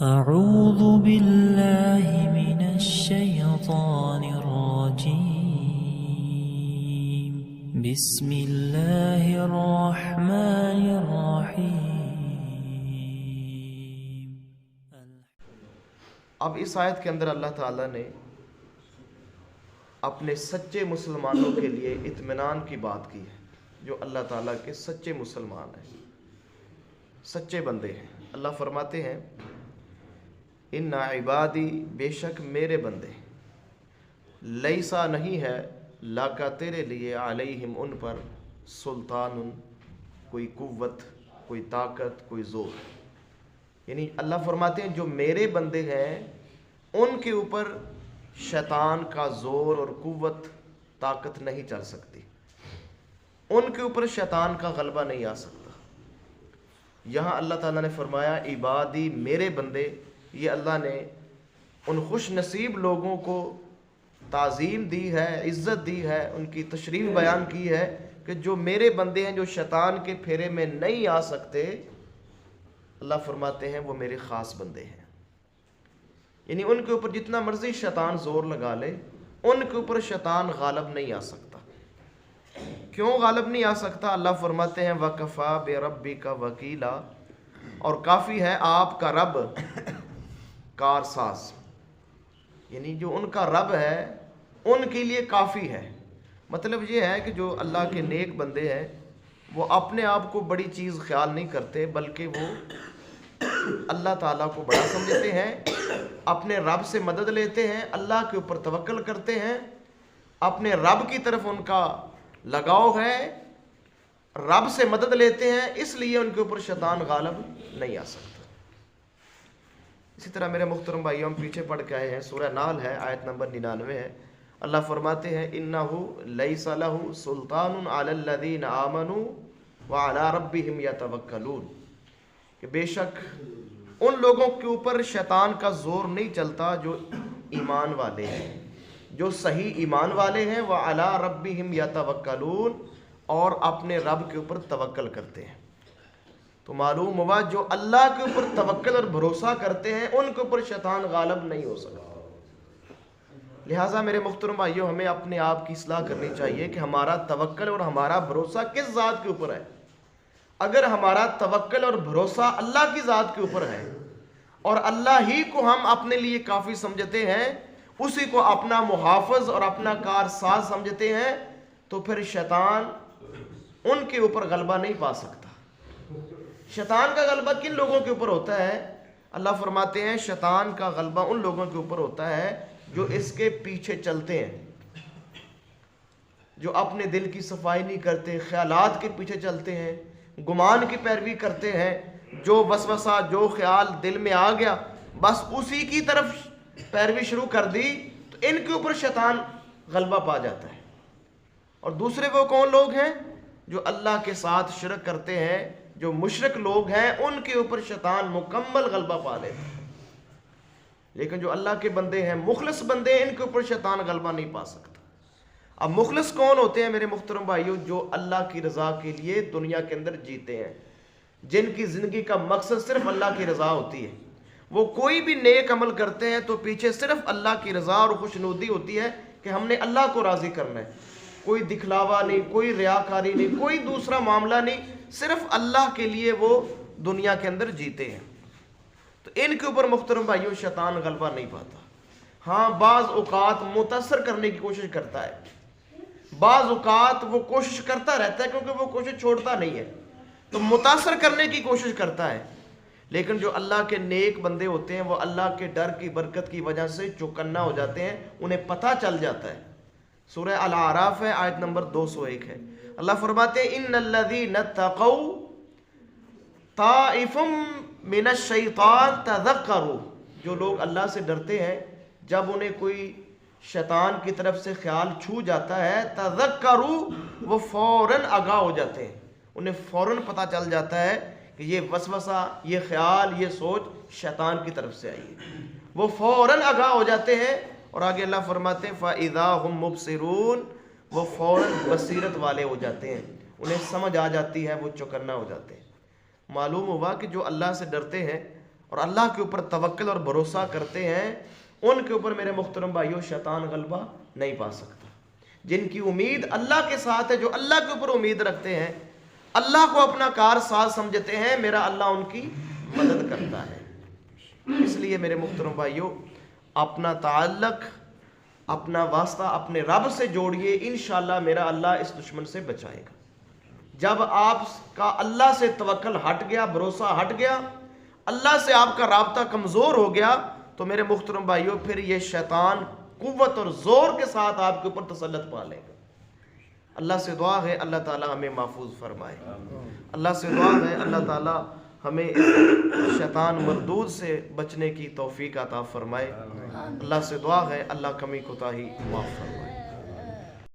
أعوذ بالله من الشيطان الرجيم بسم الله الرحمن الرحيم. اب اس آیت کے اندر اللہ تعالیٰ نے اپنے سچے مسلمانوں کے لیے اطمینان کی بات کی ہے، جو اللہ تعالیٰ کے سچے مسلمان ہیں، سچے بندے ہیں. اللہ فرماتے ہیں ان عبادی، بے شک میرے بندے، لیسا نہیں ہے لاکا تیرے لیے علیہم ان پر سلطان، کوئی قوت، کوئی طاقت، کوئی زور. یعنی اللہ فرماتے ہیں جو میرے بندے ہیں ان کے اوپر شیطان کا زور اور قوت، طاقت نہیں چل سکتی، ان کے اوپر شیطان کا غلبہ نہیں آ سکتا. یہاں اللہ تعالیٰ نے فرمایا عبادی، میرے بندے. یہ اللہ نے ان خوش نصیب لوگوں کو تعظیم دی ہے، عزت دی ہے، ان کی تشریف بیان کی ہے کہ جو میرے بندے ہیں، جو شیطان کے پھیرے میں نہیں آ سکتے. اللہ فرماتے ہیں وہ میرے خاص بندے ہیں. یعنی ان کے اوپر جتنا مرضی شیطان زور لگا لے، ان کے اوپر شیطان غالب نہیں آ سکتا. کیوں غالب نہیں آ سکتا؟ اللہ فرماتے ہیں وَكَفَى بِرَبِّكَ وَكِيلًا، اور کافی ہے آپ کا رب کارساز. یعنی جو ان کا رب ہے ان کے لیے کافی ہے. مطلب یہ ہے کہ جو اللہ کے نیک بندے ہیں وہ اپنے آپ کو بڑی چیز خیال نہیں کرتے، بلکہ وہ اللہ تعالیٰ کو بڑا سمجھتے ہیں، اپنے رب سے مدد لیتے ہیں، اللہ کے اوپر توکل کرتے ہیں، اپنے رب کی طرف ان کا لگاؤ ہے، رب سے مدد لیتے ہیں، اس لیے ان کے اوپر شیطان غالب نہیں آ سکتا. اسی طرح میرے محترم بھائیوں، ہم پیچھے پڑھ کے آئے ہیں، سورہ نال ہے، آیت نمبر 99 ہے. اللہ فرماتے ہیں انہو لیس لہ سلطان علی الذین آمنوا وعلی ربہم یتوکلون، کہ بے شک ان لوگوں کے اوپر شیطان کا زور نہیں چلتا جو ایمان والے ہیں، جو صحیح ایمان والے ہیں، وعلی ربہم یتوکلون، اور اپنے رب کے اوپر توکل کرتے ہیں. تو معلوم ہوا جو اللہ کے اوپر توکل اور بھروسہ کرتے ہیں ان کے اوپر شیطان غالب نہیں ہو سکتا. لہٰذا میرے محترم بھائیوں، ہمیں اپنے آپ کی اصلاح کرنی چاہیے کہ ہمارا توکل اور ہمارا بھروسہ کس ذات کے اوپر ہے. اگر ہمارا توکل اور بھروسہ اللہ کی ذات کے اوپر ہے اور اللہ ہی کو ہم اپنے لیے کافی سمجھتے ہیں، اسی کو اپنا محافظ اور اپنا کارساز سمجھتے ہیں، تو پھر شیطان ان کے اوپر غلبہ نہیں پا سکتا. شیطان کا غلبہ کن لوگوں کے اوپر ہوتا ہے؟ اللہ فرماتے ہیں شیطان کا غلبہ ان لوگوں کے اوپر ہوتا ہے جو اس کے پیچھے چلتے ہیں، جو اپنے دل کی صفائی نہیں کرتے، خیالات کے پیچھے چلتے ہیں، گمان کی پیروی کرتے ہیں. جو وسوسہ، جو خیال دل میں آ گیا، بس اسی کی طرف پیروی شروع کر دی، تو ان کے اوپر شیطان غلبہ پا جاتا ہے. اور دوسرے وہ کون لوگ ہیں؟ جو اللہ کے ساتھ شرک کرتے ہیں، جو مشرک لوگ ہیں، ان کے اوپر شیطان مکمل غلبہ پا لیتا ہے. لیکن جو اللہ کے بندے ہیں، مخلص بندے ہیں، ان کے اوپر شیطان غلبہ نہیں پا سکتا. اب مخلص کون ہوتے ہیں میرے محترم بھائیوں؟ جو اللہ کی رضا کے لیے دنیا کے اندر جیتے ہیں، جن کی زندگی کا مقصد صرف اللہ کی رضا ہوتی ہے. وہ کوئی بھی نیک عمل کرتے ہیں تو پیچھے صرف اللہ کی رضا اور خوشنودی ہوتی ہے کہ ہم نے اللہ کو راضی کرنا ہے. کوئی دکھلاوا نہیں، کوئی ریاکاری نہیں، کوئی دوسرا معاملہ نہیں، صرف اللہ کے لیے وہ دنیا کے اندر جیتے ہیں. تو ان کے اوپر محترم بھائیوں شیطان غلبہ نہیں پاتا. ہاں بعض اوقات متاثر کرنے کی کوشش کرتا ہے، بعض اوقات وہ کوشش کرتا رہتا ہے، کیونکہ وہ کوشش چھوڑتا نہیں ہے، تو متاثر کرنے کی کوشش کرتا ہے. لیکن جو اللہ کے نیک بندے ہوتے ہیں وہ اللہ کے ڈر کی برکت کی وجہ سے چوکنا ہو جاتے ہیں، انہیں پتہ چل جاتا ہے. سورہ الاعراف ہے، آیت نمبر 201 ہے. اللہ فرماتے ہیں ان الذین اتقوا طائف من الشیطان تذکروا، جو لوگ اللہ سے ڈرتے ہیں جب انہیں کوئی شیطان کی طرف سے خیال چھو جاتا ہے، تذکروا، وہ فوراً آگاہ ہو جاتے ہیں، انہیں فوراً پتہ چل جاتا ہے کہ یہ وسوسہ، یہ خیال، یہ سوچ شیطان کی طرف سے آئی ہے. وہ فوراً آگاہ ہو جاتے ہیں. اور آگے اللہ فرماتے ہیں فَإِذَا هُمْ مُبْصِرُونَ، وہ فوراً بصیرت والے ہو جاتے ہیں، انہیں سمجھ آ جاتی ہے، وہ چوکنا ہو جاتے ہیں. معلوم ہوا کہ جو اللہ سے ڈرتے ہیں اور اللہ کے اوپر توکل اور بھروسہ کرتے ہیں ان کے اوپر میرے محترم بھائیوں شیطان غلبہ نہیں پا سکتا۔ جن کی امید اللہ کے ساتھ ہے، جو اللہ کے اوپر امید رکھتے ہیں، اللہ کو اپنا کار ساز سمجھتے ہیں، میرا اللہ ان کی مدد کرتا ہے۔ اس لیے میرے محترم بھائیوں اپنا تعلق، اپنا واسطہ اپنے رب سے جوڑیے، انشاءاللہ میرا اللہ اس دشمن سے بچائے گا۔ جب آپ کا اللہ سے توکل ہٹ گیا، بھروسہ ہٹ گیا، اللہ سے آپ کا رابطہ کمزور ہو گیا، تو میرے محترم بھائیوں پھر یہ شیطان قوت اور زور کے ساتھ آپ کے اوپر تسلط پا لے گا۔ اللہ سے دعا ہے اللہ تعالی ہمیں محفوظ فرمائے۔ اللہ سے دعا ہے اللہ تعالی ہمیں اس شیطان مردود سے بچنے کی توفیق عطا فرمائے۔ اللہ سے دعا ہے اللہ کمی کوتاہی معاف فرمائے۔